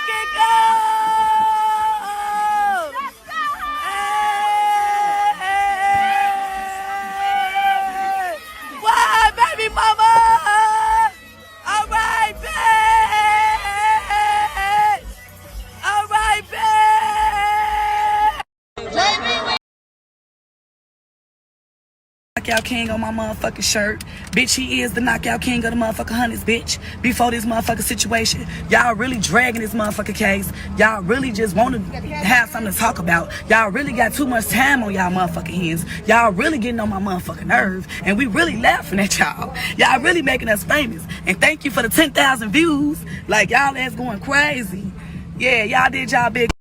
fucking go! Let's go! Hey! Why, baby mama? All right, bitch! All right, bitch! Jermey, Knockout King on my motherfucking shirt. Bitch, he is the knockout king of the motherfucking hundreds, bitch. Before this motherfucking situation, y'all really dragging this motherfucking case. Y'all really just want to have something to talk about. Y'all really got too much time on y'all motherfucking hands. Y'all really getting on my motherfucking nerve. And we really laughing at y'all. Y'all really making us famous. And thank you for the 10,000 views. Like, y'all ass going crazy. Yeah, y'all did y'all big.